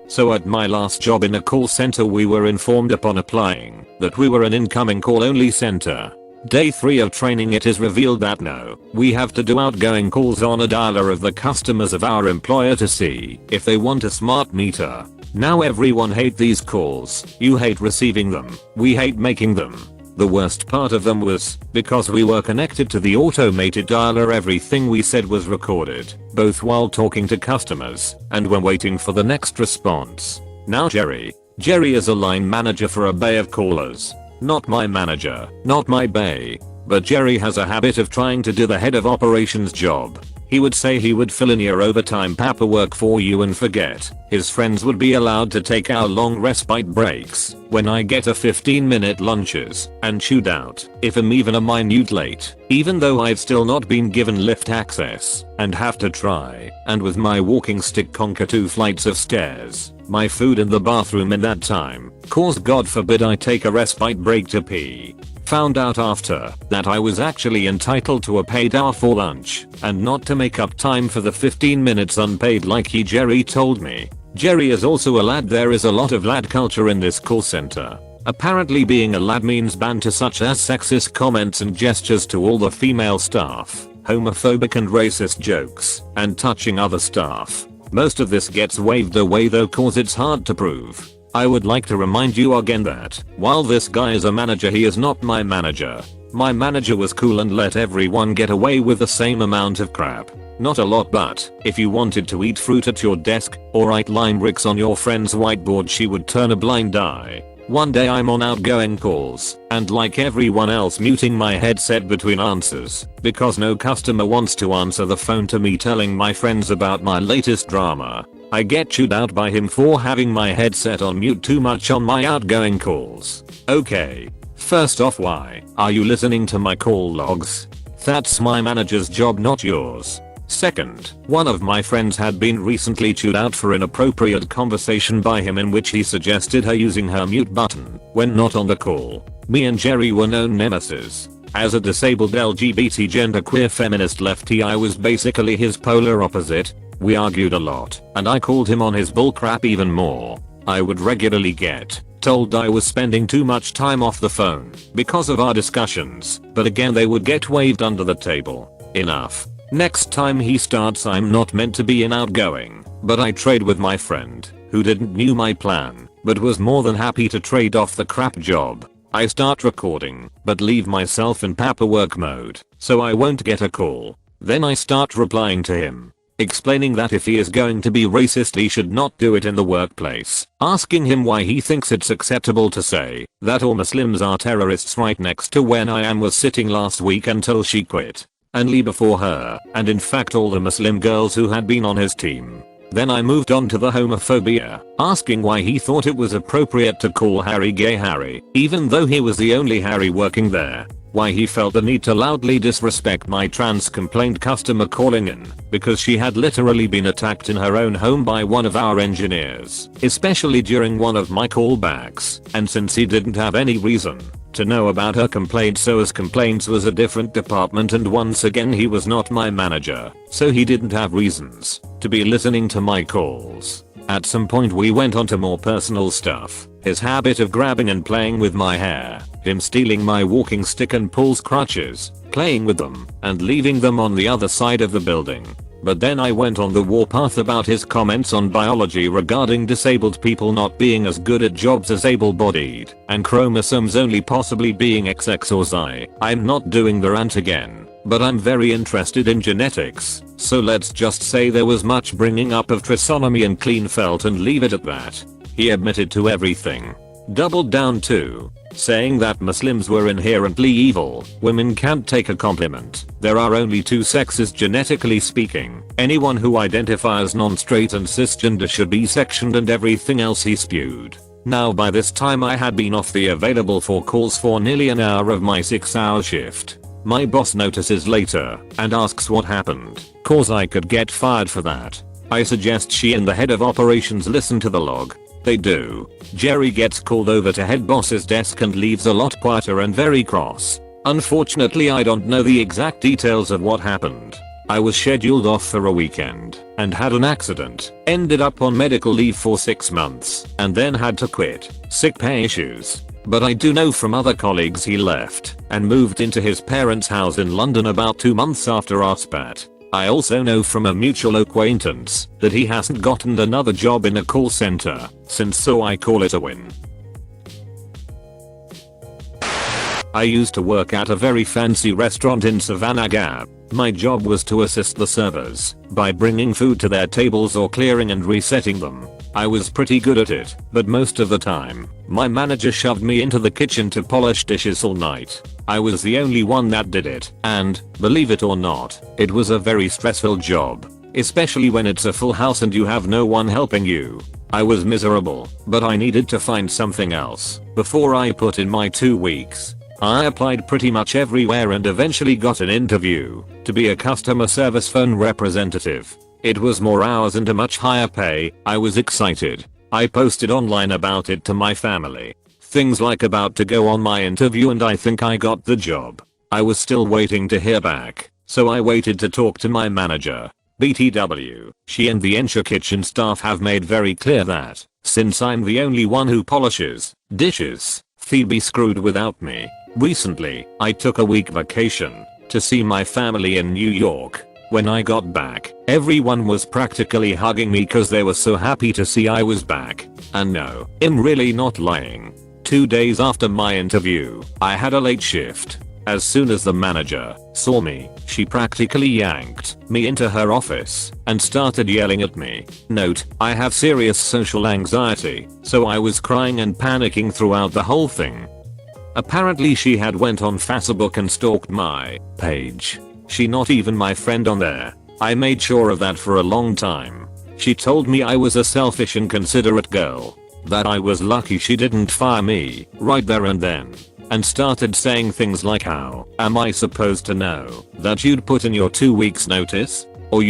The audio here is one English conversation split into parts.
So at my last job in a call center we were informed upon applying that we were an incoming call only center. Day 3 of training it is revealed that no, we have to do outgoing calls on a dialer of the customers of our employer to see if they want a smart meter. Now everyone hate these calls, you hate receiving them, we hate making them. The worst part of them was, because we were connected to the automated dialer everything we said was recorded, both while talking to customers and when waiting for the next response. Now Jerry is a line manager for a bay of callers. Not my manager, not my bay. But Jerry has a habit of trying to do the head of operations job. He would say he would fill in your overtime paperwork for you and forget. His friends would be allowed to take our long respite breaks when I get a 15-minute lunches and chewed out if I'm even a minute late, even though I've still not been given lift access and have to try and with my walking stick conquer 2 flights of stairs. My food in the bathroom in that time caused God forbid I take a respite break to pee. Found out after that I was actually entitled to a paid hour for lunch and not to make up time for the 15 minutes unpaid like Jerry told me. Jerry is also a lad. There is a lot of lad culture in this call center. Apparently being a lad means banter such as sexist comments and gestures to all the female staff, homophobic and racist jokes, and touching other staff. Most of this gets waved away though cause it's hard to prove. I would like to remind you again that while this guy is a manager he is not my manager. My manager was cool and let everyone get away with the same amount of crap. Not a lot, but if you wanted to eat fruit at your desk or write limericks on your friend's whiteboard she would turn a blind eye. One day I'm on outgoing calls and like everyone else muting my headset between answers because no customer wants to answer the phone to me telling my friends about my latest drama. I get chewed out by him for having my headset on mute too much on my outgoing calls. Okay. First off, why are you listening to my call logs? That's my manager's job, not yours. Second, one of my friends had been recently chewed out for inappropriate conversation by him in which he suggested her using her mute button when not on the call. Me and Jerry were known nemesis. As a disabled LGBT genderqueer feminist lefty I was basically his polar opposite. We argued a lot and I called him on his bullcrap even more. I would regularly get told I was spending too much time off the phone because of our discussions, but again they would get waved under the table. Enough. Next time he starts I'm not meant to be in outgoing, but I trade with my friend who didn't knew my plan but was more than happy to trade off the crap job. I start recording but leave myself in paperwork mode so I won't get a call. Then I start replying to him, explaining that if he is going to be racist he should not do it in the workplace, asking him why he thinks it's acceptable to say that all Muslims are terrorists right next to where I was sitting last week until she quit. And Lee before her, and in fact all the Muslim girls who had been on his team. Then I moved on to the homophobia, asking why he thought it was appropriate to call Harry gay Harry, even though he was the only Harry working there. Why he felt the need to loudly disrespect my trans complaint customer calling in, because she had literally been attacked in her own home by one of our engineers, especially during one of my callbacks, and since he didn't have any reason to know about her complaint so as complaints was a different department and once again he was not my manager, so he didn't have reasons to be listening to my calls. At some point we went on to more personal stuff, his habit of grabbing and playing with my hair, him stealing my walking stick and Paul's crutches, playing with them and leaving them on the other side of the building. But then I went on the warpath about his comments on biology regarding disabled people not being as good at jobs as able-bodied, and chromosomes only possibly being XX or XY. I'm not doing the rant again, but I'm very interested in genetics, so let's just say there was much bringing up of trisomy and Klinefelter and leave it at that. He admitted to everything. Doubled down too, saying that Muslims were inherently evil, women can't take a compliment, there are only two sexes genetically speaking, anyone who identifies non-straight and cisgender should be sectioned and everything else he spewed. Now by this time I had been off the available for calls for nearly an hour of my 6-hour shift. My boss notices later and asks what happened, cause I could get fired for that. I suggest she and the head of operations listen to the log. They do. Jerry gets called over to head boss's desk and leaves a lot quieter and very cross. Unfortunately I don't know the exact details of what happened. I was scheduled off for a weekend and had an accident, ended up on medical leave for 6 months, and then had to quit. Sick pay issues. But I do know from other colleagues he left and moved into his parents' house in London about 2 months after our spat. I also know from a mutual acquaintance that he hasn't gotten another job in a call center since, so I call it a win. I used to work at a very fancy restaurant in Savannah Gap. My job was to assist the servers by bringing food to their tables or clearing and resetting them. I was pretty good at it, but most of the time, my manager shoved me into the kitchen to polish dishes all night. I was the only one that did it, and, believe it or not, it was a very stressful job, especially when it's a full house and you have no one helping you. I was miserable, but I needed to find something else before I put in my 2 weeks. I applied pretty much everywhere and eventually got an interview to be a customer service phone representative. It was more hours and a much higher pay. I was excited. I posted online about it to my family. Things like about to go on my interview and I think I got the job. I was still waiting to hear back, so I waited to talk to my manager. BTW, she and the entire kitchen staff have made very clear that, since I'm the only one who polishes dishes, they'd be screwed without me. Recently, I took a week vacation to see my family in New York. When I got back, everyone was practically hugging me cause they were so happy to see I was back. And no, I'm really not lying. 2 days after my interview, I had a late shift. As soon as the manager saw me, she practically yanked me into her office and started yelling at me. Note, I have serious social anxiety, so I was crying and panicking throughout the whole thing. Apparently she had went on Facebook and stalked my page. She not even my friend on there. I made sure of that for a long time. She told me I was a selfish and considerate girl. That I was lucky she didn't fire me right there and then. And started saying things like, how am I supposed to know that you'd put in your 2 weeks notice? Or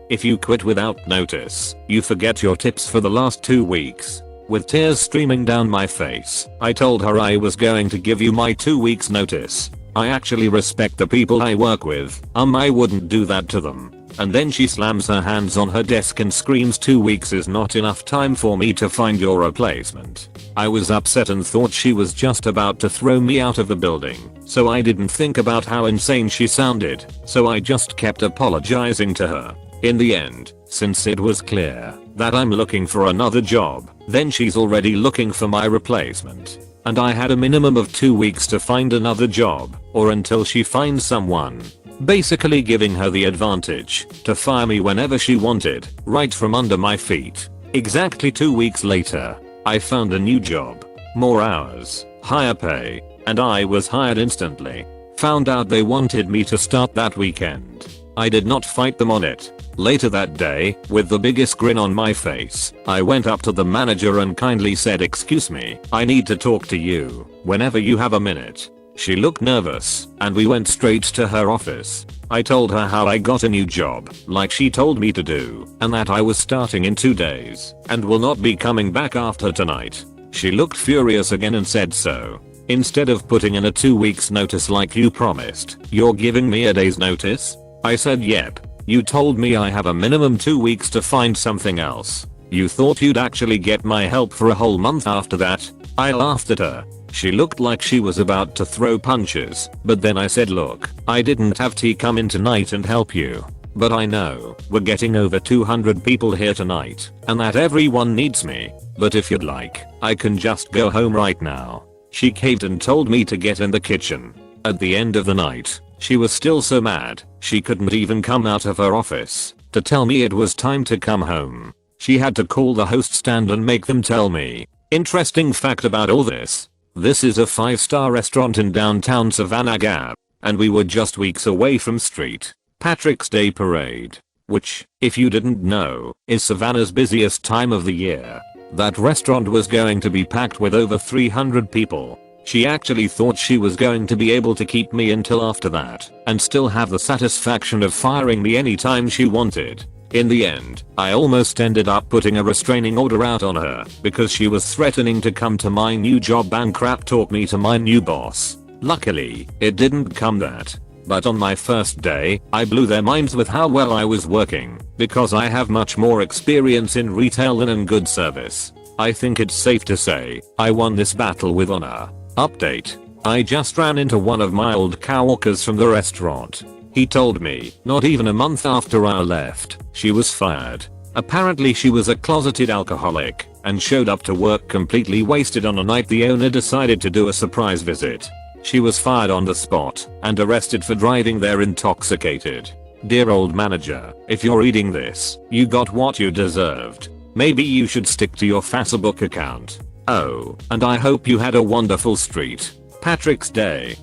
if you quit without notice, you forget your tips for the last 2 weeks. With tears streaming down my face, I told her I was going to give you my 2 weeks notice. I actually respect the people I work with. I wouldn't do that to them. And then she slams her hands on her desk and screams, 2 weeks is not enough time for me to find your replacement. I was upset and thought she was just about to throw me out of the building, so I didn't think about how insane she sounded, so I just kept apologizing to her. In the end, since it was clear that I'm looking for another job, then she's already looking for my replacement. And I had a minimum of 2 weeks to find another job, or until she finds someone. Basically giving her the advantage to fire me whenever she wanted, right from under my feet. Exactly 2 weeks later, I found a new job. More hours, higher pay, and I was hired instantly. Found out they wanted me to start that weekend. I did not fight them on it. Later that day, with the biggest grin on my face, I went up to the manager and kindly said, excuse me, I need to talk to you whenever you have a minute. She looked nervous, and we went straight to her office. I told her how I got a new job, like she told me to do, and that I was starting in 2 days, and will not be coming back after tonight. She looked furious again and said, so, instead of putting in a 2 weeks notice like you promised, you're giving me a day's notice? I said, yep. You told me I have a minimum 2 weeks to find something else. You thought you'd actually get my help for a whole month after that? I laughed at her. She looked like she was about to throw punches, but then I said, look, I didn't have to come in tonight and help you. But I know we're getting over 200 people here tonight, and that everyone needs me. But if you'd like, I can just go home right now. She caved and told me to get in the kitchen. At the end of the night, she was still so mad, she couldn't even come out of her office to tell me it was time to come home. She had to call the host stand and make them tell me. Interesting fact about all this. This is a 5-star restaurant in downtown Savannah Gap, and we were just weeks away from St. Patrick's Day Parade, which, if you didn't know, is Savannah's busiest time of the year. That restaurant was going to be packed with over 300 people. She actually thought she was going to be able to keep me until after that, and still have the satisfaction of firing me anytime she wanted. In the end, I almost ended up putting a restraining order out on her because she was threatening to come to my new job and crap talk me to my new boss. Luckily, it didn't come that. But on my first day, I blew their minds with how well I was working, because I have much more experience in retail than in good service. I think it's safe to say, I won this battle with honor. Update. I just ran into one of my old coworkers from the restaurant. He told me, not even a month after I left, she was fired. Apparently she was a closeted alcoholic, and showed up to work completely wasted on a night the owner decided to do a surprise visit. She was fired on the spot, and arrested for driving there intoxicated. Dear old manager, if you're reading this, you got what you deserved. Maybe you should stick to your Facebook account. Oh, and I hope you had a wonderful street Patrick's Day.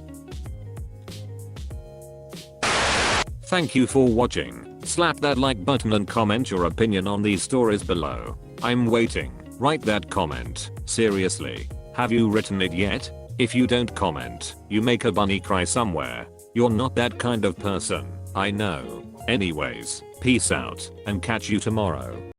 Thank you for watching. Slap that like button and comment your opinion on these stories below. I'm waiting. Write that comment. Seriously. Have you written it yet? If you don't comment, you make a bunny cry somewhere. You're not that kind of person. I know. Anyways, peace out, and catch you tomorrow.